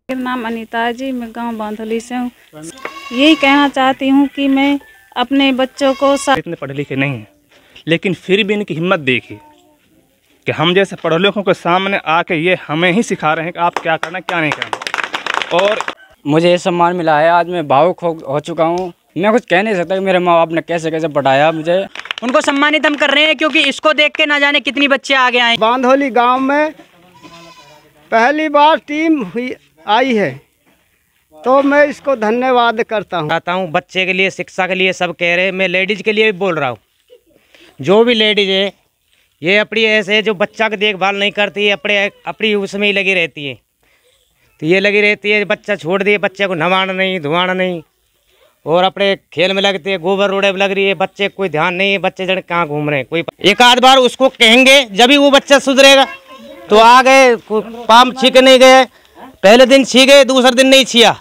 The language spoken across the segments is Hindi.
मेरा नाम अनीता है जी, मैं गांव बांधली से हूँ। यही कहना चाहती हूँ कि मैं अपने बच्चों को इतने पढ़े लिखे नहीं हैं, लेकिन फिर भी इनकी हिम्मत देखिए कि हम जैसे पढ़े लिखों के सामने आके ये हमें ही सिखा रहे हैं कि आप क्या करना क्या नहीं करना। और मुझे ये सम्मान मिला है, आज मैं भावुक हो चुका हूँ। मैं कुछ कह नहीं सकता कि मेरे माँ बाप ने कैसे कैसे पढ़ाया मुझे। उनको सम्मानित हम कर रहे हैं क्योंकि इसको देख के ना जाने कितनी बच्चे आगे आए। बांधोली गांव में पहली बार टीम आई है, तो मैं इसको धन्यवाद करता हूँ। बच्चे के लिए, शिक्षा के लिए सब कह रहे हैं, मैं लेडीज़ के लिए भी बोल रहा हूँ। जो भी लेडीज़ है ये अपनी ऐसे जो बच्चा की देखभाल नहीं करती है, अपनी उसमें ही लगी रहती है। तो ये लगी रहती है, बच्चा छोड़ दिए, बच्चे को नहवाना नहीं धुआना नहीं, और अपने खेल में लगते हैं, गोबर रोड़े लग रही है, बच्चे कोई ध्यान नहीं है, बच्चे जन कहाँ घूम रहे हैं। कोई एक आध बार उसको कहेंगे जब भी वो बच्चा सुधरेगा। तो आ गए पाम छीक नहीं गए, पहले दिन छी गए, दूसरे दिन नहीं छिया,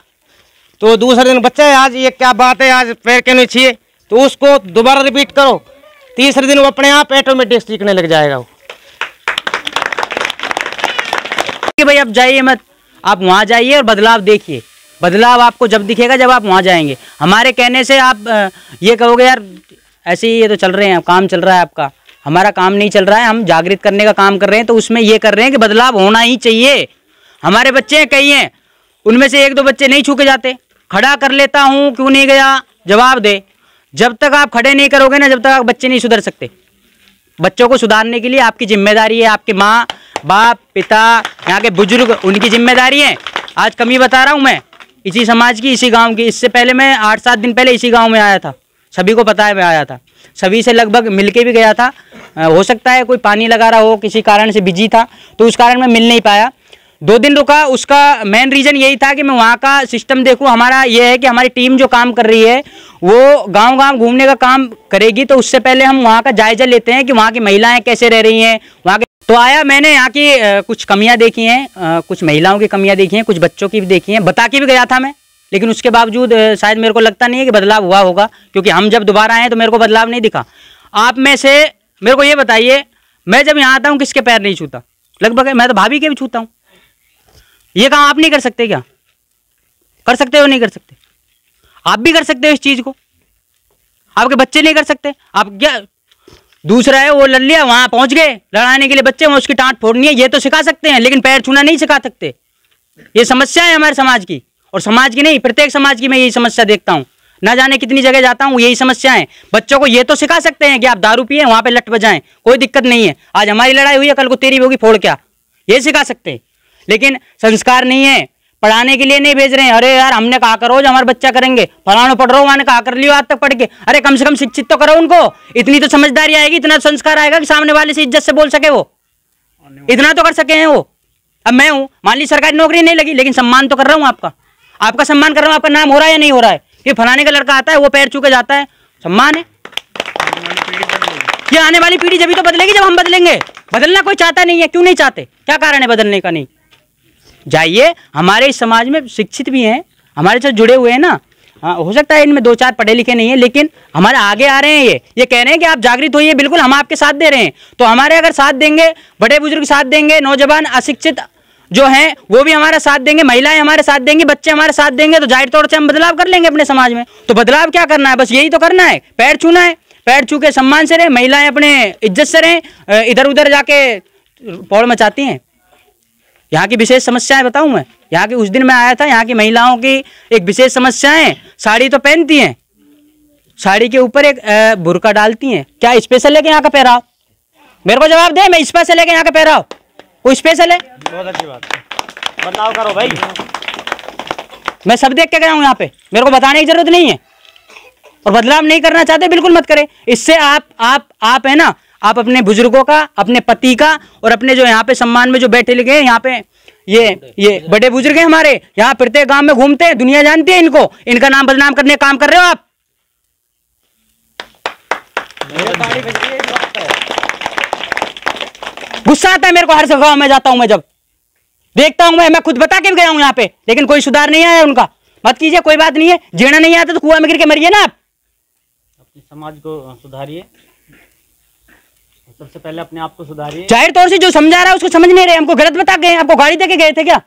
तो दूसरे दिन बच्चा है आज ये क्या बात है, आज पैर क्यों नहीं छिए, तो उसको दोबारा रिपीट करो, तीसरे दिन वो अपने आप ऑटोमेटिक सीखने लग जाएगा। वो कि भाई अब जाइए मत, आप वहाँ जाइए और बदलाव देखिए। बदलाव आपको जब दिखेगा जब आप वहाँ जाएंगे। हमारे कहने से आप ये कहोगे यार ऐसे ही ये तो चल रहे हैं, काम चल रहा है आपका, हमारा काम नहीं चल रहा है, हम जागृत करने का काम कर रहे हैं। तो उसमें ये कर रहे हैं कि बदलाव होना ही चाहिए। हमारे बच्चे कई हैं, उनमें से एक दो बच्चे नहीं छू के जाते। खड़ा कर लेता हूँ, क्यों नहीं गया, जवाब दे। जब तक आप खड़े नहीं करोगे ना, जब तक आप बच्चे नहीं सुधर सकते। बच्चों को सुधारने के लिए आपकी जिम्मेदारी है, आपके माँ बाप पिता यहाँ के बुजुर्ग उनकी जिम्मेदारी है। आज कमी बता रहा हूँ मैं इसी समाज की, इसी गांव की। इससे पहले मैं 8-7 दिन पहले इसी गांव में आया था, सभी को पता है मैं आया था, सभी से लगभग मिलके भी गया था। हो सकता है कोई पानी लगा रहा हो, किसी कारण से बिजी था, तो उस कारण मैं मिल नहीं पाया। 2 दिन रुका, उसका मेन रीज़न यही था कि मैं वहाँ का सिस्टम देखूँ। हमारा ये है कि हमारी टीम जो काम कर रही है वो गांव-गांव घूमने का काम करेगी, तो उससे पहले हम वहाँ का जायजा लेते हैं कि वहाँ की महिलाएं कैसे रह रही हैं वहाँ के। तो आया, मैंने यहाँ की कुछ कमियाँ देखी हैं, कुछ महिलाओं की कमियाँ देखी हैं, कुछ बच्चों की भी देखी हैं, बता के भी गया था मैं। लेकिन उसके बावजूद शायद मेरे को लगता नहीं है कि बदलाव हुआ होगा, क्योंकि हम जब दोबारा आए तो मेरे को बदलाव नहीं दिखा। आप में से मेरे को ये बताइए, मैं जब यहाँ आता हूँ किसके पैर नहीं छूता? लगभग मैं तो भाभी के भी छूता हूँ। ये काम आप नहीं कर सकते क्या? कर सकते हो नहीं कर सकते? आप भी कर सकते हो इस चीज को, आपके बच्चे नहीं कर सकते? आप क्या, दूसरा है वो लल्लिया वहां पहुंच गए लड़ाने के लिए बच्चे, वहां उसकी टांट फोड़नी है, ये तो सिखा सकते हैं, लेकिन पैर छूना नहीं सिखा सकते। ये समस्या है हमारे समाज की, और समाज की नहीं, प्रत्येक समाज की मैं यही समस्या देखता हूँ। ना जाने कितनी जगह जाता हूँ, यही समस्या है। बच्चों को ये तो सिखा सकते हैं कि आप दारू पिए वहां पे लट बजाएं, कोई दिक्कत नहीं है, आज हमारी लड़ाई हुई है कल को तेरी होगी, फोड़ क्या, ये सिखा सकते हैं। लेकिन संस्कार नहीं है, पढ़ाने के लिए नहीं भेज रहे हैं। अरे यार हमने कहा करो जो हमारे बच्चा करेंगे, फलाना पढ़ रहा हूँ, मैंने कहा कर लियो आज तक पढ़ के। अरे कम से कम शिक्षित तो करो उनको, इतनी तो समझदारी आएगी, इतना संस्कार आएगा कि सामने वाले से इज्जत से बोल सके, वो इतना तो कर सके हैं वो। अब मैं हूँ, मान ली सरकारी नौकरी नहीं लगी, लेकिन सम्मान तो कर रहा हूँ आपका, आपका सम्मान कर रहा हूँ। आपका नाम हो रहा है या नहीं हो रहा है? कि फलाने का लड़का आता है वो पैर छू के जाता है, सम्मान है। ये आने वाली पीढ़ी जब भी तो बदलेगी जब हम बदलेंगे। बदलना कोई चाहता नहीं है, क्यों नहीं चाहते, क्या कारण है बदलने का? नहीं जाइए, हमारे इस समाज में शिक्षित भी हैं, हमारे साथ जुड़े हुए हैं ना। हाँ, हो सकता है इनमें 2-4 पढ़े लिखे नहीं है, लेकिन हमारे आगे आ रहे हैं। ये कह रहे हैं कि आप जागृत होइए, बिल्कुल हम आपके साथ दे रहे हैं। तो हमारे अगर साथ देंगे, बड़े बुजुर्ग साथ देंगे, नौजवान अशिक्षित जो हैं वो भी हमारा साथ देंगे, महिलाएं हमारे साथ देंगी, बच्चे हमारे साथ देंगे, तो जाहिर तौर से हम बदलाव कर लेंगे अपने समाज में। तो बदलाव क्या करना है? बस यही तो करना है, पैर छूना है, पैर छू के सम्मान से रहे, महिलाएं अपने इज्जत से रहें, इधर उधर जाके पौड़ मचाती हैं। यहाँ की विशेष समस्याएं बताऊं मैं, यहाँ की उस दिन मैं आया था, यहाँ की महिलाओं की एक विशेष समस्या है, साड़ी तो पहनती हैं, साड़ी के ऊपर एक बुर्का डालती हैं। क्या स्पेशल है कि यहाँ का पहराव? मेरे को जवाब दे, मैं स्पेशल है कि यहाँ का पहराव? कोई स्पेशल है? बहुत अच्छी बात है, बदलाव करो भाई। मैं सब देख के गया हूँ यहाँ पे, मेरे को बताने की जरूरत नहीं है। और बदलाव नहीं करना चाहते, बिल्कुल मत करें। इससे आप है ना, आप अपने बुजुर्गों का, अपने पति का, और अपने जो यहाँ पे सम्मान में जो बैठे लिखे हैं यहाँ पे, ये बड़े बुजुर्ग हैं हमारे, यहाँ प्रत्येक गांव में घूमते हैं, दुनिया जानती है इनको, इनका नाम बदनाम करने का काम कर रहे हो आप। गुस्सा आता है मेरे को हर गांव में जाता हूं, मैं जब देखता हूं, मैं खुद बता के भी गया हूं यहाँ पे, लेकिन कोई सुधार नहीं आया उनका। मत कीजिए, कोई बात नहीं है, जीना नहीं आता तो कुआं में गिर के मरिए ना आप। अपने समाज को सुधारिए, सबसे पहले अपने आप को सुधारिए। जाहिर तौर से जो समझा रहा है उसको समझ नहीं रहे, हमको गलत बता गए। आपको गाड़ी देके गए थे क्या?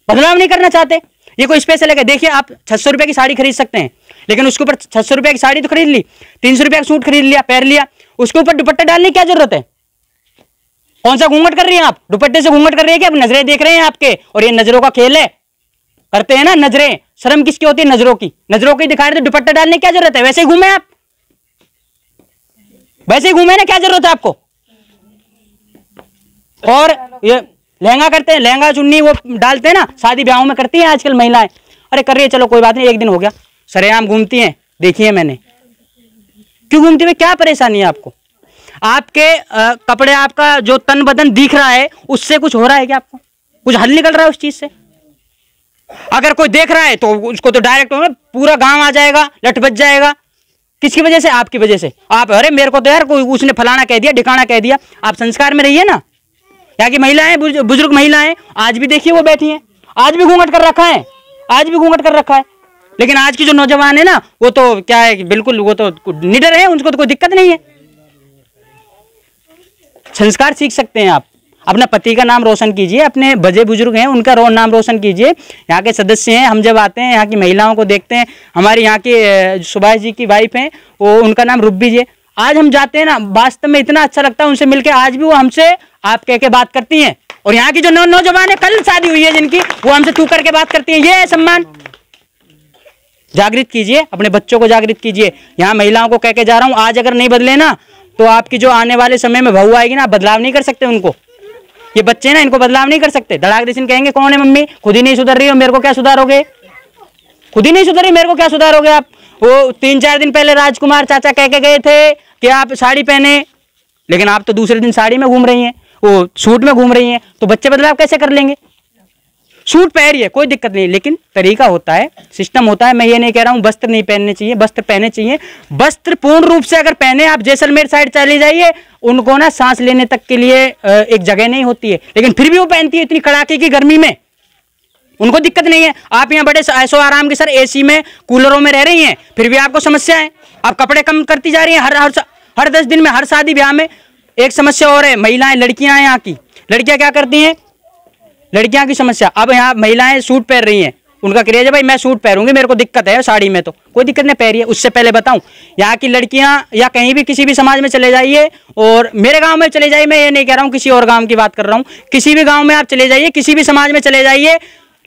बदलाव नहीं करना चाहते। ये कोई स्पेशल है? देखिए आप 600 रुपये की साड़ी खरीद सकते हैं, लेकिन उसके ऊपर 600 रुपये की साड़ी तो खरीद ली, 300 रुपये का सूट खरीद लिया, पहन लिया, उसके ऊपर दुपट्टा डालने की क्या जरूरत है? कौन सा घूंघट कर रही हैं आप? दुपट्टे से घूंघट कर रही है कि अब नजरें देख रहे हैं आपके, और ये नजरों का खेल है, करते हैं ना नजरें। शर्म किसकी होती है? नजरों की। नजरों की दिखा रहे तो दुपट्टा डालने की क्या जरूरत है? वैसे ही घूमे आप, वैसे ही घूमे ना, क्या जरूरत है आपको? और ये लहंगा करते हैं, लहंगा चुन्नी वो डालते हैं ना, शादी ब्याहों में करती हैं आजकल महिलाएं। अरे कर रही है, चलो कोई बात नहीं, एक दिन हो गया, सरेआम घूमती हैं, देखिए मैंने। क्यों घूमती है? क्या परेशानी है आपको? आपके कपड़े, आपका जो तन बदन दिख रहा है, उससे कुछ हो रहा है क्या आपको? कुछ हल निकल रहा है उस चीज से? अगर कोई देख रहा है तो उसको तो डायरेक्ट पूरा गांव आ जाएगा, लट बच जाएगा। किसकी वजह से? आपकी वजह से। आप अरे मेरे को तो यार कोई उसने फलाना कह दिया, ढिकाना कह दिया। आप संस्कार में रहिए ना। यहाँ की महिलाएं, बुजुर्ग महिलाएं, आज भी देखिए वो बैठी हैं, आज भी घूंघट कर रखा है, आज भी घूंघट कर रखा है। लेकिन आज की जो नौजवान है ना, वो तो क्या है, बिल्कुल वो तो निडर है, उनको तो कोई दिक्कत नहीं है। संस्कार सीख सकते हैं आप। अपना पति का नाम रोशन कीजिए, अपने बड़े बुजुर्ग हैं उनका नाम रोशन कीजिए। यहाँ के सदस्य हैं, हम जब आते हैं यहाँ की महिलाओं को देखते हैं, हमारी यहाँ की सुभाष जी की वाइफ हैं, वो उनका नाम रुब्बी जी। आज हम जाते हैं ना, वास्तव में इतना अच्छा लगता है उनसे मिलकर। आज भी वो हमसे आप कह के बात करती हैं। और यहाँ की जो नौजवान है, कल शादी हुई है जिनकी, वो हमसे तू करके बात करती हैं। ये है सम्मान। जागृत कीजिए, अपने बच्चों को जागृत कीजिए। यहाँ महिलाओं को कह के जा रहा हूँ, आज अगर नहीं बदले ना, तो आपकी जो आने वाले समय में बहू आएगी ना, बदलाव नहीं कर सकते उनको। ये बच्चे ना, इनको बदलाव नहीं कर सकते। धड़ाक देशन कहेंगे कौन है मम्मी, खुद ही नहीं सुधर रही हो, मेरे को क्या सुधारोगे? खुद ही नहीं सुधर रही, मेरे को क्या सुधारोगे आप? वो 3-4 दिन पहले राजकुमार चाचा कह के गए थे कि आप साड़ी पहने, लेकिन आप तो दूसरे दिन साड़ी में घूम रही हैं, वो सूट में घूम रही हैं। तो बच्चे बदलाव कैसे कर लेंगे? सूट पहनिए, कोई दिक्कत नहीं, लेकिन तरीका होता है, सिस्टम होता है। मैं ये नहीं कह रहा हूँ वस्त्र नहीं पहनने चाहिए, वस्त्र पहने चाहिए। वस्त्र पूर्ण रूप से अगर पहने, आप जैसलमेर साइड चले जाइए, उनको ना सांस लेने तक के लिए एक जगह नहीं होती है, लेकिन फिर भी वो पहनती है इतनी कड़ाके की गर्मी में, उनको दिक्कत नहीं है। आप यहाँ बड़े ऐसो आराम के सर एसी में, कूलरों में रह रही हैं, फिर भी आपको समस्या है। आप कपड़े कम करती जा रही हैं हर 10 दिन में, हर शादी ब्याह में। एक समस्या और है, महिलाएं, लड़कियां, यहाँ की लड़कियां क्या करती हैं? लड़कियां की समस्या, अब यहाँ महिलाएं सूट पहन रही हैं, उनका क्रेज है भाई मैं सूट पहनूंगी, मेरे को दिक्कत है साड़ी में, तो कोई दिक्कत नहीं, पहनिए। उससे पहले बताऊं, यहाँ की लड़कियां या कहीं भी किसी भी समाज में चले जाइए, और मेरे गांव में चले जाइए, मैं ये नहीं कह रहा हूँ किसी और गांव की बात कर रहा हूँ, किसी भी गांव में आप चले जाइए, किसी भी समाज में चले जाइए,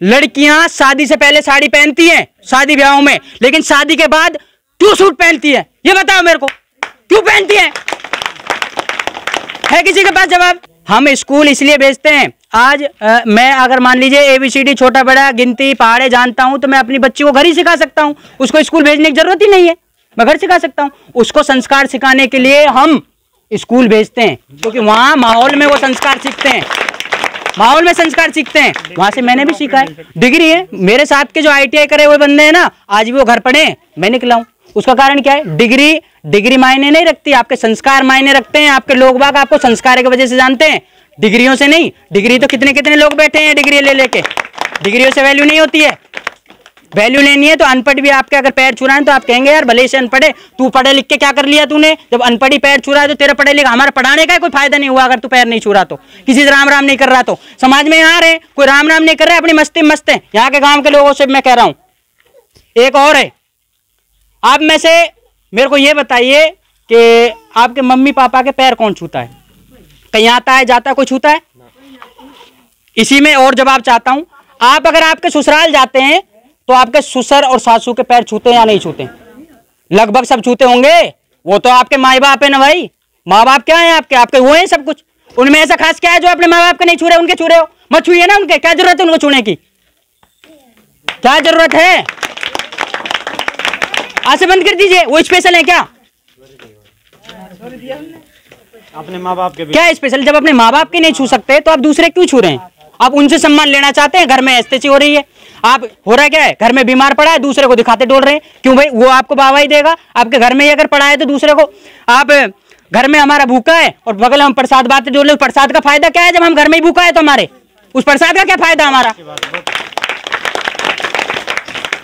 लड़कियां शादी से पहले साड़ी पहनती हैं, शादी ब्याहों में, लेकिन शादी के बाद क्यों सूट पहनती है? ये बताओ मेरे को, क्यों पहनती है किसी के पास जवाब? हम स्कूल इसलिए भेजते हैं। आज मैं अगर मान लीजिए ABCD छोटा बड़ा गिनती पहाड़े जानता हूं, तो मैं अपनी बच्ची को घर ही सिखा सकता हूं, उसको स्कूल भेजने की जरूरत ही नहीं है, मैं घर सिखा सकता हूं। उसको संस्कार सिखाने के लिए हम स्कूल भेजते हैं, क्योंकि वहां माहौल में वो संस्कार सीखते हैं, माहौल में संस्कार सीखते हैं। वहां से मैंने भी सीखा है। डिग्री है, मेरे साथ के जो ITI करे हुए बंदे हैं ना, आज भी वो घर पढ़े हैं, मैं निकला हूं। उसका कारण क्या है? डिग्री मायने नहीं रखती, आपके संस्कार मायने रखते हैं। आपके लोग बाग आपको संस्कार की वजह से जानते हैं, डिग्रियों से नहीं। डिग्री तो कितने कितने लोग बैठे हैं डिग्री ले लेके, डिग्रियों से वैल्यू नहीं होती है। वैल्यू लेनी है तो अनपढ़ भी आपके अगर पैर छू रहा है तो आप कहेंगे यार भले से अनपढ़े, तू पढ़े लिख के क्या कर लिया तूने? जब अनपढ़ी पैर छू रहा है तो तेरा पढ़े लिखा, हमारा पढ़ाने का कोई फायदा नहीं हुआ अगर तू पैर नहीं छू रहा तो, किसी से राम राम नहीं कर रहा तो। समाज में यहाँ रहे, कोई राम राम नहीं कर रहा है, अपनी मस्ती मस्त है। यहाँ के गाँव के लोगों से मैं कह रहा हूँ, एक और है, आप में से मेरे को ये बताइए कि आपके मम्मी पापा के पैर कौन छूता है? कहीं आता है जाता है कोई छूता है? इसी में और जवाब चाहता हूं, आप अगर आपके ससुराल जाते हैं तो आपके ससुर और सासू के पैर छूते हैं या नहीं छूते? लगभग सब छूते होंगे। वो तो आपके माँ बाप है ना भाई, माँ बाप क्या है आपके? आपके वो हैं सब कुछ। उनमें ऐसा खास क्या है जो अपने माँ बाप के नहीं छू रहे, उनके छू रहे हो? मत छूइए ना उनके, क्या जरूरत है उनको छूने की? क्या जरूरत है? आज से बंद कर दीजिए। वो स्पेशल है क्या? अपने माँ बाप के भी क्या स्पेशल? जब अपने माँ बाप के नहीं छू सकते तो आप दूसरे क्यों छू रहे हैं? आप उनसे सम्मान लेना चाहते हैं। घर में ऐसे हो रही है, आप हो रहा क्या है, घर में बीमार पड़ा है, दूसरे को दिखाते डोल रहे हैं। क्यों भाई? वो आपको वाहवाही देगा। आपके घर में ही अगर पड़ा है तो दूसरे को, आप घर में हमारा भूखा है और बगल में हम प्रसाद बातें डोल रहे, प्रसाद का फायदा क्या है? जब हम घर में ही भूखा है तो हमारे उस प्रसाद का क्या फायदा हमारा?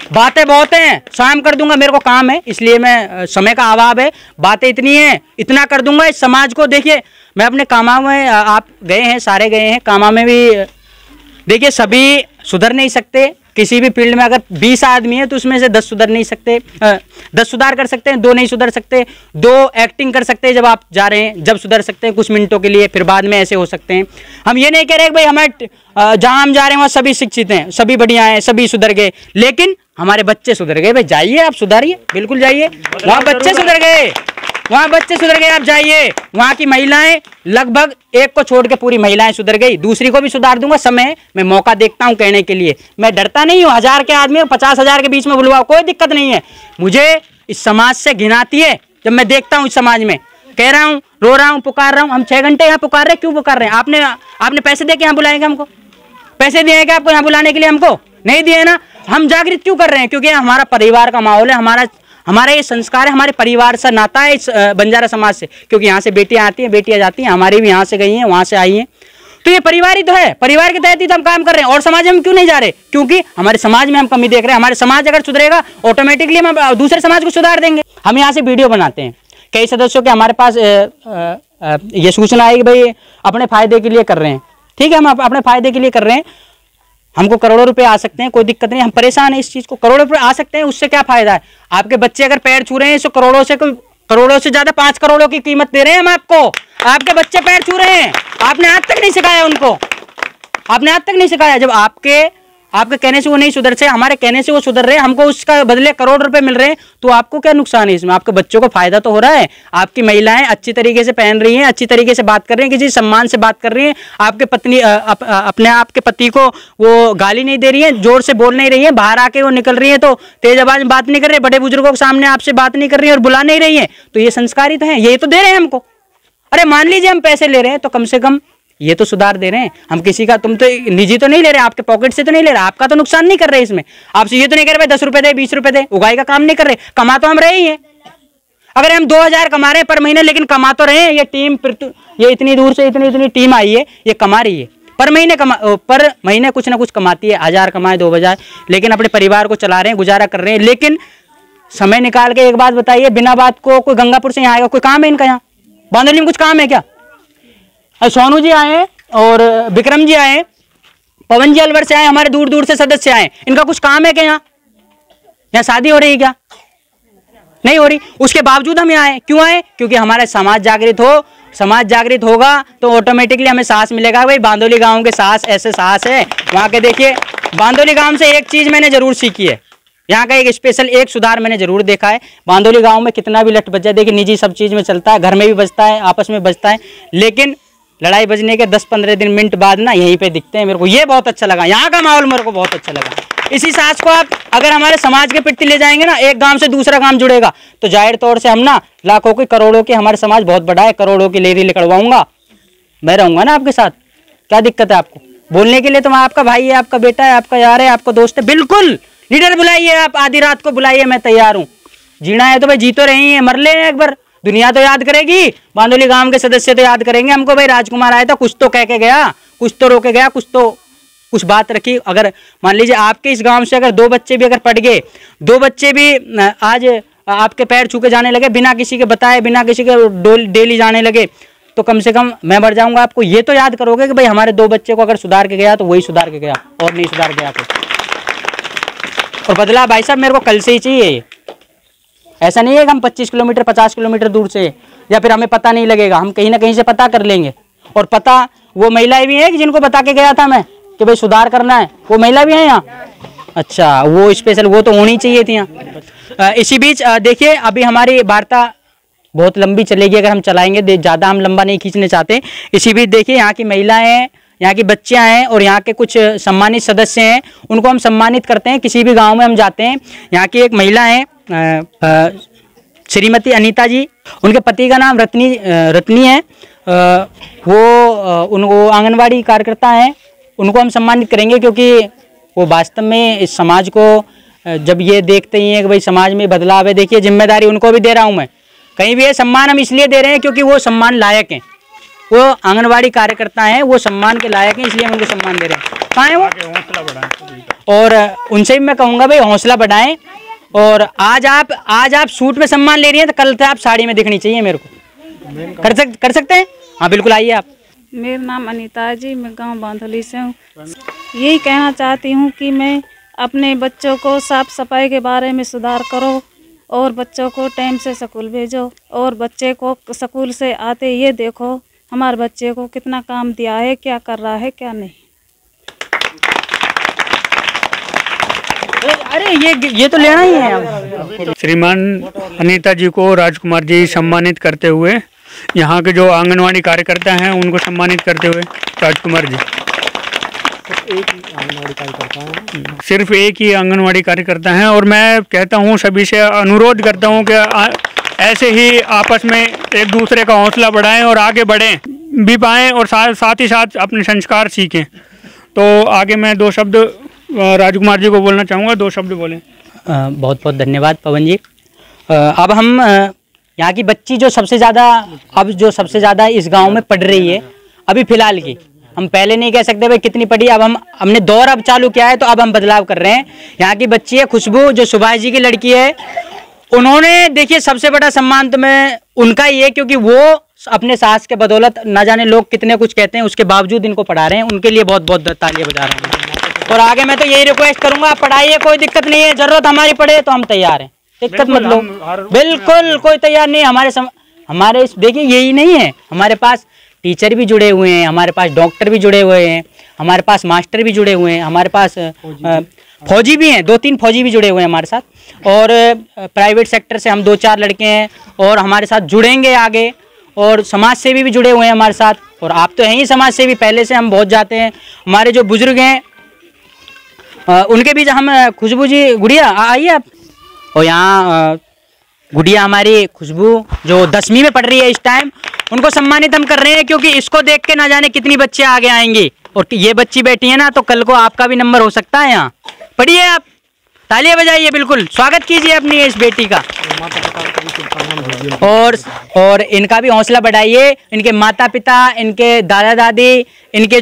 बातें बहुत हैं, शाम कर दूंगा, मेरे को काम है इसलिए मैं, समय का अभाव है, बातें इतनी हैं, इतना कर दूंगा इस समाज को। देखिए मैं अपने कामा में, आप गए हैं, सारे गए हैं कामा में भी, देखिए सभी सुधर नहीं सकते। किसी भी फील्ड में अगर 20 आदमी है तो उसमें से 10 सुधर नहीं सकते, 10 सुधार कर सकते हैं, 2 नहीं सुधर सकते, 2 एक्टिंग कर सकते हैं जब आप जा रहे हैं, जब सुधर सकते हैं कुछ मिनटों के लिए, फिर बाद में ऐसे हो सकते हैं। हम ये नहीं कह रहे कि भाई हमारे जहाँ हम जा रहे हैं वहाँ सभी शिक्षित हैं, सभी बढ़िया हैं, सभी सुधर गए, लेकिन हमारे बच्चे सुधर गए। भाई जाइए आप सुधारिए, बिल्कुल जाइए, वहाँ बच्चे सुधर गए, वहाँ बच्चे सुधर गए, आप जाइए। वहाँ की महिलाएं लगभग एक को छोड़ के पूरी महिलाएं सुधर गई, दूसरी को भी सुधार दूंगा। समय मैं मौका देखता हूँ कहने के लिए, मैं डरता नहीं हूँ। 1000 के आदमी 50,000 के बीच में बुलवाओ, कोई दिक्कत नहीं है। मुझे इस समाज से घिन आती है जब मैं देखता हूँ इस समाज में, कह रहा हूँ, रो रहा हूँ, पुकार रहा हूँ। हम 6 घंटे यहाँ पुकार रहे हैं, क्यों पुकार रहे हैं? आपने पैसे दे के यहाँ बुलाएंगे हमको? पैसे दिए हैं क्या आपको यहाँ बुलाने के लिए? हमको नहीं दिए ना। हम जागृत क्यों कर रहे हैं? क्योंकि हमारा परिवार का माहौल है, हमारा ये संस्कार है, हमारे परिवार से नाता है इस बंजारा समाज से। क्योंकि यहाँ से बेटियां आती हैं, बेटियां जाती हैं, हमारी भी यहाँ से गई हैं, वहाँ से आई हैं, तो ये परिवार ही तो है, परिवार के तहत ही तो हम काम कर रहे हैं। और समाज में हम क्यों नहीं जा रहे? क्योंकि हमारे समाज में हम कमी देख रहे हैं। हमारे समाज अगर सुधरेगा ऑटोमेटिकली हम दूसरे समाज को सुधार देंगे। हम यहाँ से वीडियो बनाते हैं, कई सदस्यों के हमारे पास ये सूचना आई कि भाई अपने फायदे के लिए कर रहे हैं। ठीक है, हम अपने फायदे के लिए कर रहे हैं, हमको करोड़ों रुपए आ सकते हैं, कोई दिक्कत नहीं, हम परेशान हैं इस चीज को। करोड़ों रुपए आ सकते हैं, उससे क्या फायदा है? आपके बच्चे अगर पैर छू रहे हैं तो करोड़ों से ज्यादा 5 करोड़ों की कीमत दे रहे हैं हम आपको। आपके बच्चे पैर छू रहे हैं, आपने आज तक नहीं सिखाया उनको, आपने आज तक नहीं सिखाया। जब आपके कहने से वो नहीं सुधर से, हमारे कहने से वो सुधर रहे हैं, हमको उसका बदले करोड़ रुपए मिल रहे हैं, तो आपको क्या नुकसान है इसमें? आपके बच्चों को फायदा तो हो रहा है। आपकी महिलाएं अच्छी तरीके से पहन रही हैं, अच्छी तरीके से बात कर रही हैं, किसी सम्मान से बात कर रही हैं। आपके पत्नी अपने आपके पति को वो गाली नहीं दे रही है, जोर से बोल नहीं रही है, बाहर आके वो निकल रही है तो तेज आवाज में बात नहीं कर रही, बड़े बुजुर्गों के सामने आपसे बात नहीं कर रही है और बुला नहीं रही है, तो ये संस्कारित है, ये तो दे रहे हैं हमको। अरे मान लीजिए हम पैसे ले रहे हैं तो कम से कम ये तो सुधार दे रहे हैं। हम किसी का, तुम तो निजी तो नहीं ले रहे, आपके पॉकेट से तो नहीं ले रहे, आपका तो नुकसान नहीं कर रहे इसमें। आपसे ये तो नहीं कर रहे 10 रुपए दे, 20 रुपए दे, उगाई का काम नहीं कर रहे, कमा तो हम रहे ही हैं। अगर हम 2000 कमा रहे हैं पर महीने, लेकिन कमा तो रहे हैं। ये टीम, ये इतनी दूर से इतनी टीम आई है, ये कमा रही है पर महीने कुछ ना कुछ कमाती है, 1000 कमाए 2000, लेकिन अपने परिवार को चला रहे हैं, गुजारा कर रहे हैं। लेकिन समय निकाल के एक बात बताइए, बिना बात को कोई गंगापुर से यहाँ आएगा? कोई काम है इनका यहाँ बांदोली में? कुछ काम है क्या? सोनू जी आए और विक्रम जी आए, पवन जी अलवर से आए, हमारे दूर दूर से सदस्य आए, इनका कुछ काम है क्या? यहाँ शादी हो रही है क्या? नहीं हो रही। उसके बावजूद हम यहाँ आए, क्यों आए? क्योंकि हमारा समाज जागृत हो, समाज जागृत होगा तो ऑटोमेटिकली हमें साहस मिलेगा। भाई बांदोली गांव के साहस ऐसे साहस है वहाँ के। देखिए बांदोली गांव से एक चीज मैंने जरूर सीखी है, यहाँ का एक स्पेशल एक सुधार मैंने जरूर देखा है। बांदोली गांव में कितना भी लट बज जाए, देखिए निजी सब चीज में चलता है, घर में भी बजता है, आपस में बजता है, लेकिन लड़ाई बजने के 10-15 मिनट बाद ना यहीं पे दिखते हैं। मेरे को ये बहुत अच्छा लगा, यहाँ का माहौल मेरे को बहुत अच्छा लगा। इसी सास को आप अगर हमारे समाज के प्रति ले जाएंगे ना, एक गांव से दूसरा गांव जुड़ेगा, तो जाहिर तौर से हम ना लाखों के करोड़ों के, हमारे समाज बहुत बड़ा है, करोड़ों की लेरी निकलवाऊंगा, मैं रहूंगा ना आपके साथ। क्या दिक्कत है आपको? बोलने के लिए तो मैं आपका भाई है, आपका बेटा है, आपका यार है, आपका दोस्त है। बिल्कुल लीडर बुलाइए, आप आधी रात को बुलाइए, मैं तैयार हूँ। जीना है तो भाई जी तो रही है, मर ले एक बार, दुनिया तो याद करेगी, बांदोली गांव के सदस्य तो याद करेंगे हमको। भाई राजकुमार आया था, कुछ तो कह के गया, कुछ तो रोके गया, कुछ बात रखी। अगर मान लीजिए आपके इस गांव से अगर 2 बच्चे भी अगर पढ़ गए, 2 बच्चे भी आज आपके पैर छू के जाने लगे, बिना किसी के बताए, बिना किसी के डेली जाने लगे, तो कम से कम मैं मर जाऊंगा, आपको ये तो याद करोगे कि भाई हमारे 2 बच्चे को अगर सुधार के गया तो वही सुधार के गया, और नहीं सुधार गया तो। और बदलाव भाई साहब मेरे को कल से ही चाहिए। ऐसा नहीं है कि हम 25 किलोमीटर 50 किलोमीटर दूर से, या फिर हमें पता नहीं लगेगा, हम कहीं ना कहीं से पता कर लेंगे। और पता वो महिलाएं भी हैं कि जिनको बता के गया था मैं कि भाई सुधार करना है, वो महिला भी है यहाँ? अच्छा, वो स्पेशल वो तो होनी चाहिए थी यहाँ। इसी बीच देखिए अभी हमारी वार्ता बहुत लंबी चलेगी अगर हम चलाएंगे, ज़्यादा हम लंबा नहीं खींचने चाहते। इसी बीच देखिए यहाँ की महिलाएं हैं, यहाँ की बच्चियाँ हैं और यहाँ के कुछ सम्मानित सदस्य हैं, उनको हम सम्मानित करते हैं। किसी भी गांव में हम जाते हैं, यहाँ की एक महिला है श्रीमती अनीता जी, उनके पति का नाम रत्नी है, वो आंगनवाड़ी कार्यकर्ता हैं, उनको हम सम्मानित करेंगे क्योंकि वो वास्तव में इस समाज को जब ये देखते ही हैं कि भाई समाज में बदलाव है। देखिए जिम्मेदारी उनको भी दे रहा हूँ मैं, कहीं भी ये सम्मान हम इसलिए दे रहे हैं क्योंकि वो सम्मान लायक हैं, वो आंगनवाड़ी कार्यकर्ता हैं, वो सम्मान के लायक हैं, इसलिए हम उनको सम्मान दे रहे हैं। कहाँ है वो? हौसला बढ़ाएं। और उनसे भी मैं कहूँगा भाई हौसला बढ़ाएं। और आज आप सूट में सम्मान ले रही हैं तो कल से आप साड़ी में दिखनी चाहिए मेरे को। कर सकते हैं? हाँ बिल्कुल, आइए आप। मेरा नाम अनीता जी, मैं गांव बांधोली से हूँ। यही कहना चाहती हूँ कि मैं अपने बच्चों को साफ़ सफाई के बारे में सुधार करो और बच्चों को टाइम से स्कूल भेजो और बच्चे को स्कूल से आते ये देखो हमारे बच्चे को कितना काम दिया है, क्या कर रहा है क्या नहीं। अरे ये तो लेना ही है। श्रीमान अनीता जी को राजकुमार जी सम्मानित करते हुए, यहाँ के जो आंगनवाड़ी कार्यकर्ता हैं उनको सम्मानित करते हुए राजकुमार जी। सिर्फ एक ही आंगनवाड़ी कार्यकर्ता हैं और मैं कहता हूँ सभी से अनुरोध करता हूँ कि ऐसे ही आपस में एक दूसरे का हौसला बढ़ाएं और आगे बढ़ें भी पाएं और साथ ही साथ अपने संस्कार सीखें। तो आगे मैं 2 शब्द राजकुमार जी को बोलना चाहूँगा, 2 शब्द बोलें। बहुत बहुत धन्यवाद पवन जी। अब हम यहाँ की बच्ची जो सबसे ज़्यादा इस गांव में पढ़ रही है अभी फ़िलहाल की, हम पहले नहीं कह सकते भाई कितनी पढ़ी, अब हमने दौर अब चालू किया है तो अब हम बदलाव कर रहे हैं। यहाँ की बच्ची है खुशबू, जो सुभाष जी की लड़की है। उन्होंने देखिए सबसे बड़ा सम्मान तो मैं उनका ही है, क्योंकि वो अपने सास के बदौलत ना जाने लोग कितने कुछ कहते हैं उसके बावजूद इनको पढ़ा रहे हैं। उनके लिए बहुत बहुत तालियां बजा रहे हैं। और आगे मैं तो यही रिक्वेस्ट करूंगा, आप पढ़ाइए, कोई दिक्कत नहीं है, जरूरत हमारी पड़े तो हम तैयार हैं, दिक्कत मत लो, बिल्कुल कोई तैयार नहीं है। हमारे देखिए यही नहीं है, हमारे पास टीचर भी जुड़े हुए हैं, हमारे पास डॉक्टर भी जुड़े हुए हैं, हमारे पास मास्टर भी जुड़े हुए हैं, हमारे पास फौजी भी हैं, 2-3 फौजी भी जुड़े हुए हैं हमारे साथ, और प्राइवेट सेक्टर से हम 2-4 लड़के हैं और हमारे साथ जुड़ेंगे आगे, और समाज सेवी भी जुड़े हुए हैं हमारे साथ। और आप तो हैं ही समाज सेवी, पहले से हम बहुत जाते हैं। हमारे जो बुजुर्ग हैं उनके बीच हम खुशबू जी, गुड़िया आइए आप। और यहाँ गुड़िया हमारी खुशबू जो 10वीं में पढ़ रही है इस टाइम, उनको सम्मानित हम कर रहे हैं, क्योंकि इसको देख के ना जाने कितनी बच्चे आगे आएंगी। और ये बच्ची बैठी है ना, तो कल को आपका भी नंबर हो सकता है। यहाँ पढ़िए आप, तालियां बजाइए, बिल्कुल स्वागत कीजिए अपनी इस बेटी का, और इनका भी हौसला बढ़ाइए। इनके माता पिता, इनके दादा दादी, इनके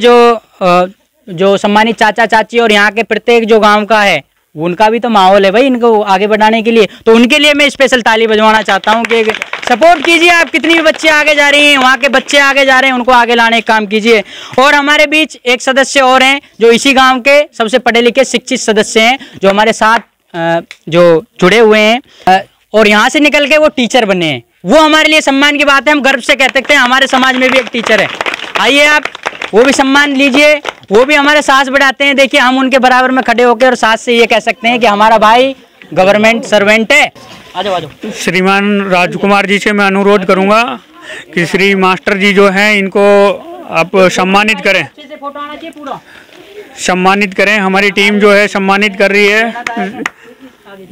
जो सम्मानित चाचा चाची और यहाँ के प्रत्येक जो गांव का है, उनका भी तो माहौल है भाई इनको आगे बढ़ाने के लिए। तो उनके लिए मैं स्पेशल ताली बजवाना चाहता हूँ कि सपोर्ट कीजिए आप। कितनी भी बच्चे आगे जा रही हैं, वहाँ के बच्चे आगे जा रहे हैं, उनको आगे लाने का काम कीजिए। और हमारे बीच एक सदस्य और हैं जो इसी गांव के सबसे पढ़े लिखे शिक्षित सदस्य हैं, जो हमारे साथ जो जुड़े हुए हैं और यहाँ से निकल के वो टीचर बने हैं। वो हमारे लिए सम्मान की बात है, हम गर्व से कह सकते हैं हमारे समाज में भी एक टीचर है। आइए आप वो भी सम्मान लीजिए, वो भी हमारे साहस बढ़ाते हैं। देखिए हम उनके बराबर में खड़े होकर और साथ से ये कह सकते हैं कि हमारा भाई गवर्नमेंट सर्वेंट है। आ जाओ। श्रीमान राजकुमार जी से मैं अनुरोध करूंगा कि श्री मास्टर जी जो हैं इनको आप सम्मानित करें, सम्मानित करें। हमारी टीम जो है सम्मानित कर रही है।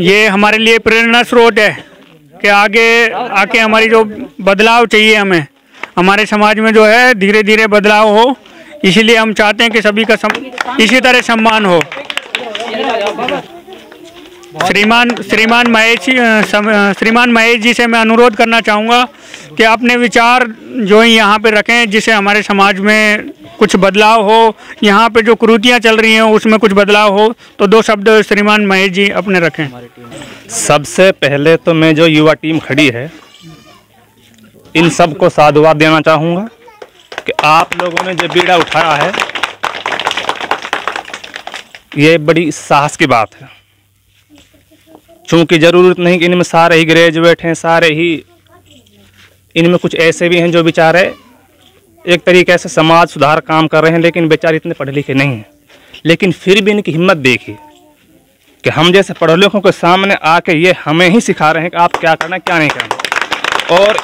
ये हमारे लिए प्रेरणा स्रोत है कि आगे आके हमारी जो बदलाव चाहिए हमें, हमारे समाज में जो है धीरे धीरे बदलाव हो, इसीलिए हम चाहते हैं कि सभी का इसी तरह सम्मान हो। श्रीमान महेश जी से मैं अनुरोध करना चाहूँगा कि अपने विचार जो यहाँ पे रखें, जिससे हमारे समाज में कुछ बदलाव हो, यहाँ पे जो कुरीतियाँ चल रही हैं उसमें कुछ बदलाव हो। तो 2 शब्द श्रीमान महेश जी अपने रखें। सबसे पहले तो मैं जो युवा टीम खड़ी है इन सबको साधुवाद देना चाहूँगा कि आप लोगों ने जो बीड़ा उठाया है ये बड़ी साहस की बात है। चूँकि ज़रूरत नहीं कि इनमें सारे ही ग्रेजुएट हैं, सारे ही इनमें कुछ ऐसे भी हैं जो बेचारे एक तरीके से समाज सुधार काम कर रहे हैं, लेकिन बेचारे इतने पढ़े लिखे नहीं हैं। लेकिन फिर भी इनकी हिम्मत देखिए कि हम जैसे पढ़े लिखों के सामने आके ये हमें ही सिखा रहे हैं कि आप क्या करना क्या नहीं करना। और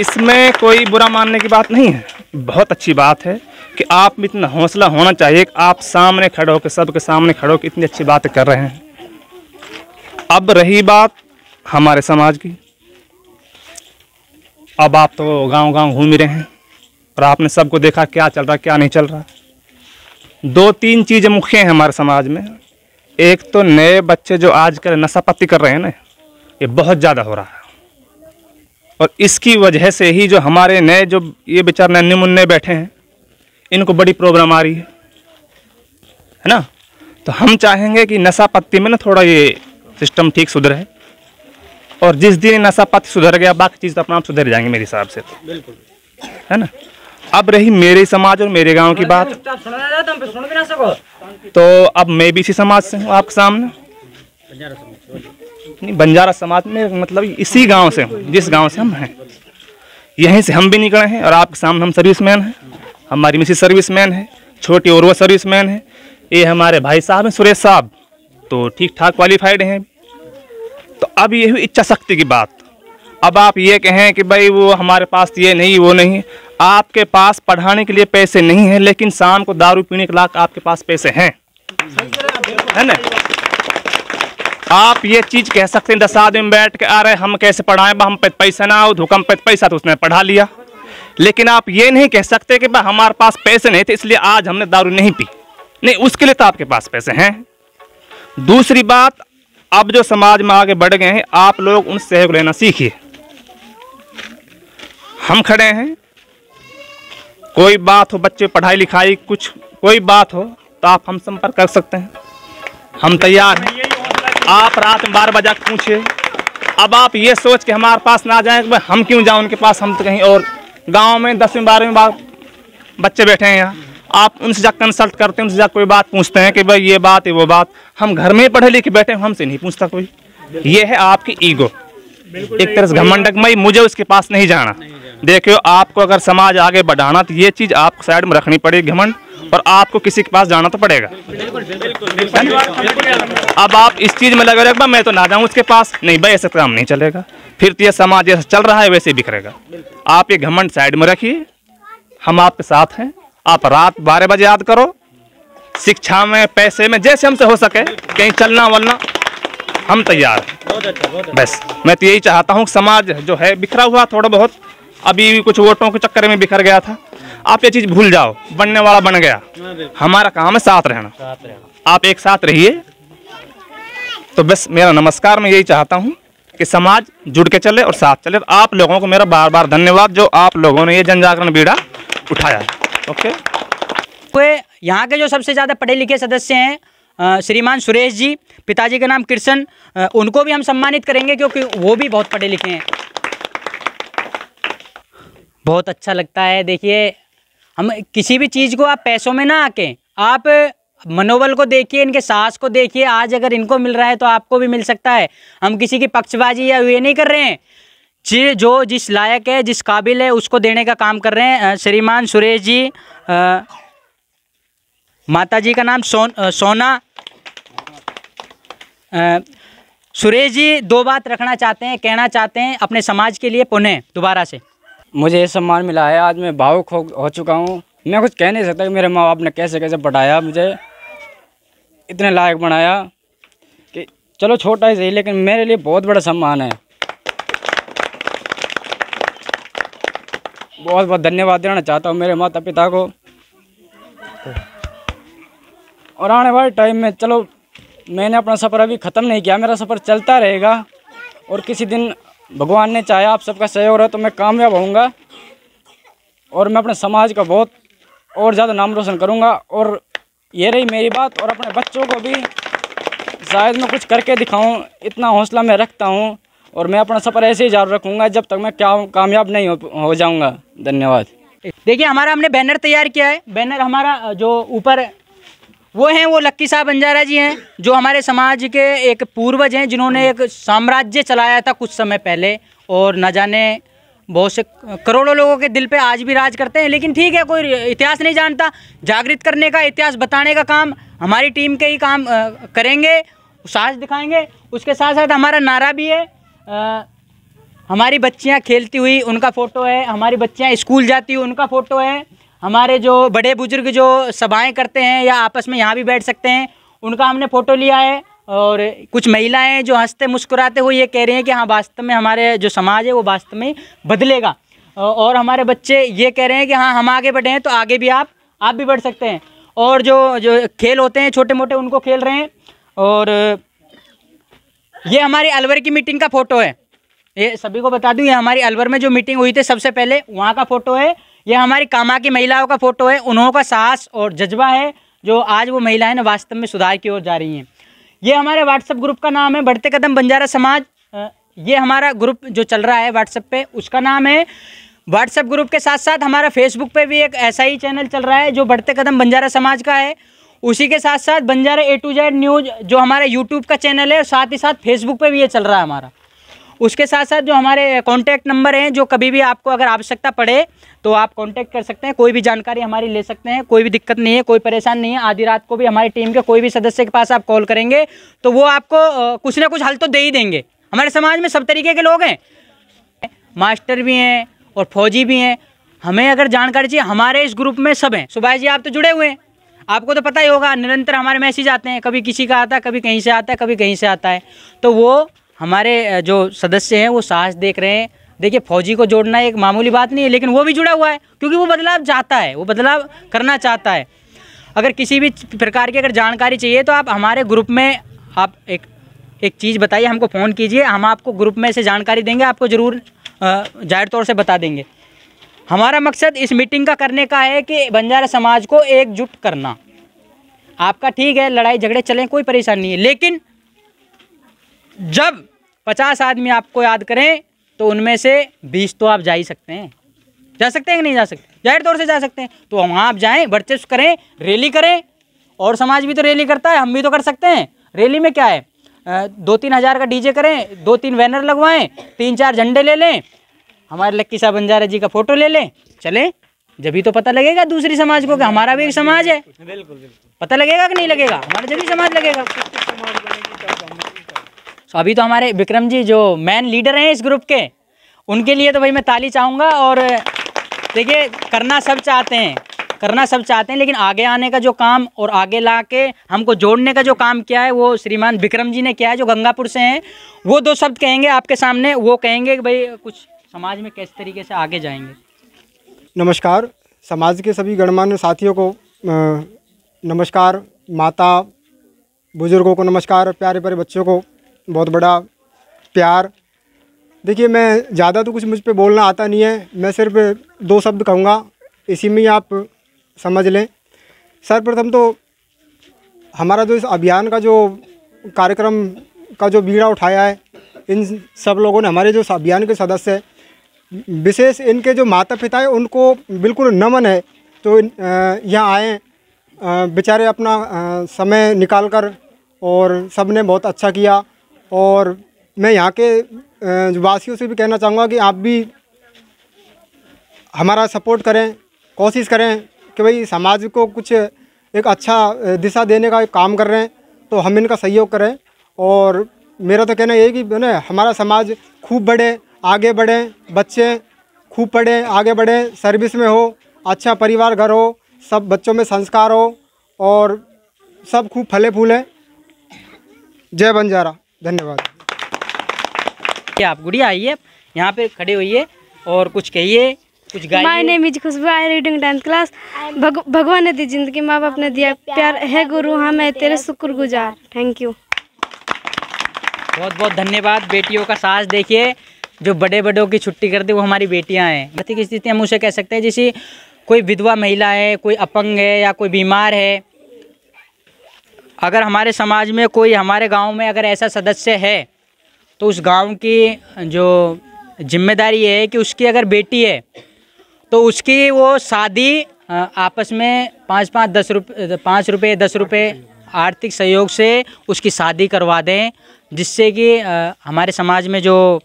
इसमें कोई बुरा मानने की बात नहीं है, बहुत अच्छी बात है कि आप में इतना हौसला होना चाहिए कि आप सामने खड़े होकर सबके सामने खड़े होकर इतनी अच्छी बातें कर रहे हैं। अब रही बात हमारे समाज की, अब आप तो गांव-गांव घूम ही रहे हैं और आपने सबको देखा क्या चल रहा क्या नहीं चल रहा। 2-3 चीज़ें मुख्य हैं हमारे समाज में। एक तो नए बच्चे जो आजकल नशापत्ती कर रहे हैं ना, ये बहुत ज़्यादा हो रहा है, और इसकी वजह से ही जो हमारे नए जो ये बेचारे नन्हे मुन्ने बैठे हैं इनको बड़ी प्रॉब्लम आ रही है ना। तो हम चाहेंगे कि नशापत्ती में ना थोड़ा ये सिस्टम ठीक सुधरे, और जिस दिन नशापत्ती सुधर गया बाकी चीज़ तो अपना आप सुधर जाएंगे मेरे हिसाब से, तो बिल्कुल है ना। अब रही मेरे समाज और मेरे गांव की बात, तो अब मैं भी इसी समाज से हूँ आपके सामने। नहीं, बंजारा समाज में मतलब इसी गांव से हूँ, जिस गांव से हम हैं, यहीं से हम भी निकले हैं। और आपके सामने हम सर्विसमैन हैं, हमारी मिसेस सर्विसमैन है, छोटी और वो सर्विसमैन है, ये हमारे भाई साहब हैं सुरेश साहब, तो ठीक ठाक क्वालिफाइड हैं। तो अब ये हुई इच्छा शक्ति की बात। अब आप ये कहें कि भाई वो हमारे पास ये नहीं वो नहीं, आपके पास पढ़ाने के लिए पैसे नहीं हैं, लेकिन शाम को दारू पीने के लायक आपके पास पैसे हैं, है ना। आप ये चीज़ कह सकते हैं 10 आदमी बैठ के आ रहे हम कैसे पढ़ाएं, हम पे पैसा ना हो, भूकंप पे पैसा तो उसने पढ़ा लिया। लेकिन आप ये नहीं कह सकते कि भाई हमारे पास पैसे नहीं थे इसलिए आज हमने दारू नहीं पी, नहीं, उसके लिए तो आपके पास पैसे हैं। दूसरी बात, अब जो समाज में आगे बढ़ गए हैं, आप लोग उन सहयोग लेना सीखिए। हम खड़े हैं, कोई बात हो, बच्चे पढ़ाई लिखाई कुछ कोई बात हो तो आप हम संपर्क कर सकते हैं, हम तैयार हैं। आप रात में 12 बजे पूछिए। अब आप ये सोच के हमारे पास ना जाएं कि हम क्यों जाएं उनके पास, हम तो कहीं और गांव में 10वीं 12वीं बच्चे बैठे हैं यहाँ, आप उनसे जा कंसल्ट करते हैं, उनसे जा कोई बात पूछते हैं कि भाई ये बात है वो बात। हम घर में पढ़े लिखे बैठे हैं, हमसे नहीं पूछता कोई। ये है आपकी ईगो, एक तरह से घमंडक मई, मुझे उसके पास नहीं जाना। देखियो, आपको अगर समाज आगे बढ़ाना तो ये चीज़ आपको साइड में रखनी पड़ेगी, घमंड, और आपको किसी के पास जाना तो पड़ेगा। अब आप इस चीज़ में लगे रहे मैं तो ना जाऊँ उसके पास, नहीं भाई ऐसे काम नहीं चलेगा, फिर तो ये समाज जैसे चल रहा है वैसे बिखरेगा। आप ये घमंड साइड में रखिए, हम आपके साथ हैं। आप रात 12 बजे याद करो, शिक्षा में पैसे में जैसे हमसे हो सके कहीं चलना वलना हम तैयार हैं। बस मैं तो यही चाहता हूँ, समाज जो है बिखरा हुआ थोड़ा बहुत, अभी भी कुछ वोटों के चक्कर में बिखर गया था, आप ये चीज़ भूल जाओ, बनने वाला बन गया। हमारा काम है साथ रहना, आप एक साथ रहिए। तो बस मेरा नमस्कार, मैं यही चाहता हूँ कि समाज जुड़ के चले और साथ चले। आप लोगों को मेरा बार बार धन्यवाद जो आप लोगों ने ये जन जागरण बीड़ा उठाया। ओके, यहाँ के जो सबसे ज़्यादा पढ़े लिखे सदस्य हैं श्रीमान सुरेश जी, पिताजी का नाम कृष्ण, उनको भी हम सम्मानित करेंगे क्योंकि वो भी बहुत पढ़े लिखे हैं। बहुत अच्छा लगता है। देखिए, हम किसी भी चीज़ को आप पैसों में ना आके, आप मनोबल को देखिए, इनके साहस को देखिए। आज अगर इनको मिल रहा है तो आपको भी मिल सकता है। हम किसी की पक्षबाजी या ये नहीं कर रहे हैं, जो जिस लायक है, जिस काबिल है, उसको देने का काम कर रहे हैं। श्रीमान सुरेश जी, माताजी का नाम सोना। सुरेश जी 2 बात रखना चाहते हैं, कहना चाहते हैं अपने समाज के लिए पुनः दोबारा से। मुझे ये सम्मान मिला है, आज मैं भावुक हो चुका हूँ। मैं कुछ कह नहीं सकता कि मेरे माँ बाप ने कैसे कैसे पढ़ाया, मुझे इतने लायक बनाया कि चलो छोटा ही सही, लेकिन मेरे लिए बहुत बड़ा सम्मान है। बहुत बहुत धन्यवाद देना चाहता हूँ मेरे माता पिता को। और आने वाले टाइम में, चलो मैंने अपना सफ़र अभी ख़त्म नहीं किया, मेरा सफ़र चलता रहेगा। और किसी दिन भगवान ने चाहे आप सबका सहयोग रहा तो मैं कामयाब होऊंगा और मैं अपने समाज का बहुत और ज़्यादा नाम रोशन करूंगा। और ये रही मेरी बात, और अपने बच्चों को भी शायद मैं कुछ करके दिखाऊं, इतना हौसला मैं रखता हूं। और मैं अपना सफ़र ऐसे ही जारी रखूंगा जब तक मैं कामयाब नहीं हो जाऊंगा। धन्यवाद। देखिए, हमारा हमने बैनर तैयार किया है। बैनर हमारा जो ऊपर वो हैं, वो लक्की साहब बंजारा जी हैं, जो हमारे समाज के एक पूर्वज हैं, जिन्होंने एक साम्राज्य चलाया था कुछ समय पहले, और न जाने बहुत से करोड़ों लोगों के दिल पे आज भी राज करते हैं। लेकिन ठीक है, कोई इतिहास नहीं जानता, जागृत करने का, इतिहास बताने का काम हमारी टीम के ही काम करेंगे, साहस दिखाएंगे। उसके साथ साथ हमारा नारा भी है, हमारी बच्चियां खेलती हुई उनका फ़ोटो है, हमारी बच्चियां स्कूल जाती हुई उनका फ़ोटो है, हमारे जो बड़े बुजुर्ग जो सभाएं करते हैं या आपस में यहाँ भी बैठ सकते हैं, उनका हमने फ़ोटो लिया है। और कुछ महिलाएं जो हंसते मुस्कुराते हुए ये कह रही हैं कि हाँ, वास्तव में हमारे जो समाज है वो वास्तव में बदलेगा। और हमारे बच्चे ये कह रहे हैं कि हाँ, हम आगे बढ़े हैं तो आगे भी आप भी बढ़ सकते हैं। और जो खेल होते हैं छोटे मोटे, उनको खेल रहे हैं। और ये हमारी अलवर की मीटिंग का फ़ोटो है, ये सभी को बता दूं, ये हमारी अलवर में जो मीटिंग हुई थी सबसे पहले, वहाँ का फ़ोटो है। ये हमारी कामा की महिलाओं का फ़ोटो है, उन्हों का साहस और जज्बा है जो आज वो महिलाएं ना वास्तव में सुधार की ओर जा रही हैं। ये हमारे व्हाट्सएप ग्रुप का नाम है बढ़ते कदम बंजारा समाज। ये हमारा ग्रुप जो चल रहा है व्हाट्सएप पे, उसका नाम है व्हाट्सएप ग्रुप के साथ साथ हमारा फेसबुक पे भी एक ऐसा ही चैनल चल रहा है जो बढ़ते कदम बंजारा समाज का है। उसी के साथ साथ Banjara A to Z news जो हमारा यूट्यूब का चैनल है, साथ ही साथ फेसबुक पे भी ये चल रहा है हमारा। उसके साथ साथ जो हमारे कॉन्टैक्ट नंबर हैं, जो कभी भी आपको अगर आवश्यकता पड़े तो आप कांटेक्ट कर सकते हैं, कोई भी जानकारी हमारी ले सकते हैं, कोई भी दिक्कत नहीं है, कोई परेशान नहीं है। आधी रात को भी हमारी टीम के कोई भी सदस्य के पास आप कॉल करेंगे तो वो आपको कुछ ना कुछ हल तो दे ही देंगे। हमारे समाज में सब तरीके के लोग हैं, मास्टर भी हैं और फौजी भी हैं। हमें अगर जानकारी चाहिए, हमारे इस ग्रुप में सब हैं। सुभाष जी आप तो जुड़े हुए हैं, आपको तो पता ही होगा, निरंतर हमारे मैसेज आते हैं, कभी किसी का आता है, कभी कहीं से आता है, कभी कहीं से आता है। तो वो हमारे जो सदस्य हैं वो साहस देख रहे हैं। देखिए फौजी को जोड़ना एक मामूली बात नहीं है, लेकिन वो भी जुड़ा हुआ है क्योंकि वो बदलाव चाहता है, वो बदलाव करना चाहता है। अगर किसी भी प्रकार की अगर जानकारी चाहिए तो आप हमारे ग्रुप में आप एक चीज़ बताइए, हमको फ़ोन कीजिए, हम आपको ग्रुप में से जानकारी देंगे, आपको ज़रूर जाहिर तौर से बता देंगे। हमारा मकसद इस मीटिंग का करने का है कि बंजारा समाज को एकजुट करना। आपका ठीक है, लड़ाई झगड़े चलें, कोई परेशानी नहीं है, लेकिन जब 50 आदमी आपको याद करें तो उनमें से 20 तो आप जा ही सकते हैं। जा सकते हैं कि नहीं जा सकते? जाहिर तौर से जा सकते हैं। तो वहाँ आप जाएं, वर्चस्व करें, रैली करें। और समाज भी तो रैली करता है, हम भी तो कर सकते हैं। रैली में क्या है, 2-3 हज़ार का डीजे करें, 2-3 बैनर लगवाएं, 3-4 झंडे ले लें, हमारे लक्की साहब बंजारा जी का फ़ोटो ले लें, चलें। जब भी तो पता लगेगा दूसरी समाज को कि हमारा भी एक समाज है। पता लगेगा कि नहीं लगेगा? हमारा जब भी समाज लगेगा। तो अभी तो हमारे विक्रम जी जो मेन लीडर हैं इस ग्रुप के, उनके लिए तो भाई मैं ताली चाहूँगा। और देखिए करना सब चाहते हैं, करना सब चाहते हैं, लेकिन आगे आने का जो काम और आगे ला के हमको जोड़ने का जो काम किया है वो श्रीमान विक्रम जी ने किया है, जो गंगापुर से हैं। वो 2 शब्द कहेंगे आपके सामने, वो कहेंगे कि भाई कुछ समाज में किस तरीके से आगे जाएंगे। नमस्कार, समाज के सभी गणमान्य साथियों को नमस्कार, माता बुजुर्गों को नमस्कार, प्यारे प्यारे बच्चों को बहुत बड़ा प्यार। देखिए मैं ज़्यादा तो कुछ मुझ पे बोलना आता नहीं है, मैं सिर्फ 2 शब्द कहूँगा, इसी में ही आप समझ लें। सर्वप्रथम तो हमारा जो इस अभियान का जो कार्यक्रम का जो बीड़ा उठाया है, इन सब लोगों ने, हमारे जो अभियान के सदस्य हैं, विशेष इनके जो माता पिता हैं उनको बिल्कुल नमन है। तो यहाँ आए, बेचारे अपना समय निकाल कर, और सब ने बहुत अच्छा किया। और मैं यहाँ के वासियों से भी कहना चाहूँगा कि आप भी हमारा सपोर्ट करें, कोशिश करें कि भाई समाज को कुछ एक अच्छा दिशा देने का काम कर रहे हैं तो हम इनका सहयोग करें। और मेरा तो कहना ये कि ना हमारा समाज खूब बढ़े, आगे बढ़े, बच्चे खूब पढ़े, आगे बढ़े, सर्विस में हो, अच्छा परिवार घर हो, सब बच्चों में संस्कार हो और सब खूब फले फूलें। जय बंजारा। धन्यवाद। आप गुड़िया आइए, यहाँ पे खड़े होइए और कुछ कहिए, कुछ गाइए। My name is Khushboo, I reading 10th class. भगवान ने दी जिंदगी, माँ बाप ने दिया प्यार, है गुरु हाँ मैं तेरे शुक्रगुजार। Thank you. बहुत बहुत धन्यवाद। बेटियों का साहस देखिए, जो बड़े बड़ों की छुट्टी करते वो हमारी बेटियां हैं। आर्थिक स्थिति हम उसे कह सकते हैं, जैसे कोई विधवा महिला है, कोई अपंग है या कोई बीमार है। अगर हमारे समाज में कोई, हमारे गांव में अगर ऐसा सदस्य है तो उस गांव की जो जिम्मेदारी है कि उसकी अगर बेटी है तो उसकी वो शादी आपस में 5 रुपये 10 रुपये आर्थिक सहयोग से उसकी शादी करवा दें, जिससे कि हमारे समाज में जो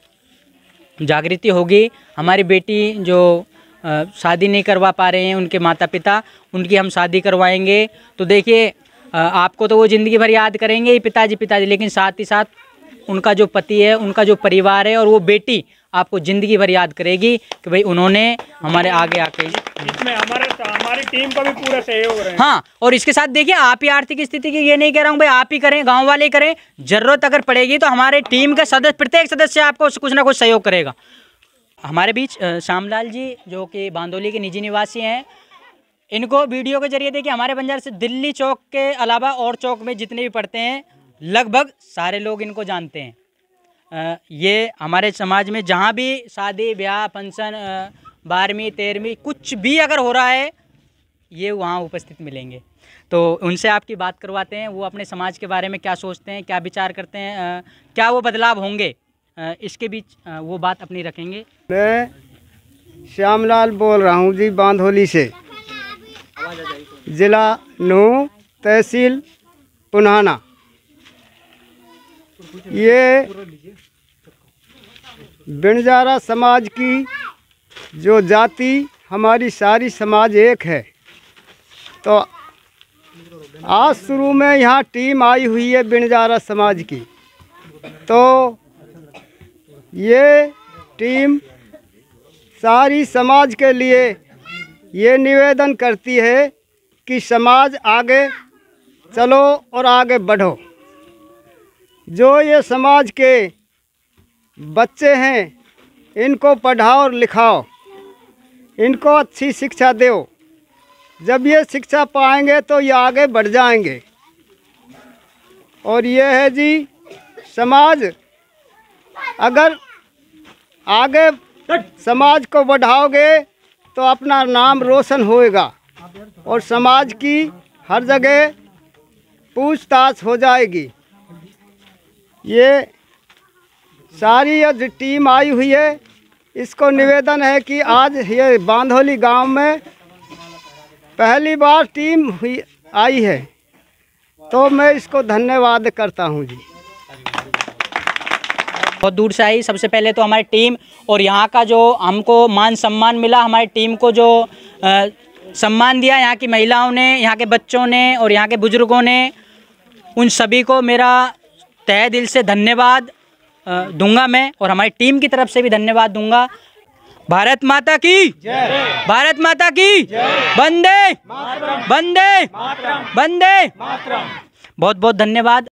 जागृति होगी। हमारी बेटी जो शादी नहीं करवा पा रहे हैं उनके माता पिता, उनकी हम शादी करवाएंगे। तो देखिए आपको तो वो ज़िंदगी भर याद करेंगे ही पिताजी, लेकिन साथ ही साथ उनका जो पति है, उनका जो परिवार है और वो बेटी आपको ज़िंदगी भर याद करेगी कि भाई उन्होंने हमारे आगे आके। इसमें हमारी टीम का भी पूरा सहयोग रहे। हाँ, और इसके साथ देखिए आप ही आर्थिक स्थिति की, ये नहीं कह रहा हूँ भाई आप ही करें, गांव वाले करें, ज़रूरत अगर पड़ेगी तो हमारे टीम के सदस्य, प्रत्येक सदस्य आपको कुछ ना कुछ सहयोग करेगा। हमारे बीच श्यामलाल जी जो कि बांदोली के निजी निवासी हैं, इनको वीडियो के जरिए देखिए हमारे बंजारा से दिल्ली चौक के अलावा और चौक में जितने भी पढ़ते हैं लगभग सारे लोग इनको जानते हैं। ये हमारे समाज में जहाँ भी शादी ब्याह फंक्शन 12वीं 13वीं कुछ भी अगर हो रहा है ये वहाँ उपस्थित मिलेंगे। तो उनसे आपकी बात करवाते हैं, वो अपने समाज के बारे में क्या सोचते हैं, क्या विचार करते हैं, क्या वो बदलाव होंगे, इसके बीच वो बात अपनी रखेंगे। मैं श्यामलाल बोल रहा हूँ जी, बांधोली से, जिला नूंह, तहसील पुनाना। ये बिनजारा समाज की जो जाति, हमारी सारी समाज एक है। तो आज शुरू में यहाँ टीम आई हुई है बिनजारा समाज की। तो ये टीम सारी समाज के लिए ये निवेदन करती है कि समाज आगे चलो और आगे बढ़ो। जो ये समाज के बच्चे हैं, इनको पढ़ाओ और लिखाओ, इनको अच्छी शिक्षा दो। जब ये शिक्षा पाएंगे तो ये आगे बढ़ जाएंगे। और ये है जी, समाज अगर आगे समाज को बढ़ाओगे तो अपना नाम रोशन होएगा और समाज की हर जगह पूछताछ हो जाएगी। ये सारी जो टीम आई हुई है, इसको निवेदन है कि आज ये बांधोली गांव में पहली बार टीम आई है, तो मैं इसको धन्यवाद करता हूं जी। बहुत दूर से आई। सबसे पहले तो हमारी टीम और यहाँ का जो हमको मान सम्मान मिला, हमारी टीम को जो सम्मान दिया यहाँ की महिलाओं ने, यहाँ के बच्चों ने और यहाँ के बुजुर्गों ने, उन सभी को मेरा तहे दिल से धन्यवाद दूंगा मैं, और हमारी टीम की तरफ से भी धन्यवाद दूंगा। भारत माता की जय, भारत माता की जय, वंदे वंदे वंदे, बहुत बहुत धन्यवाद।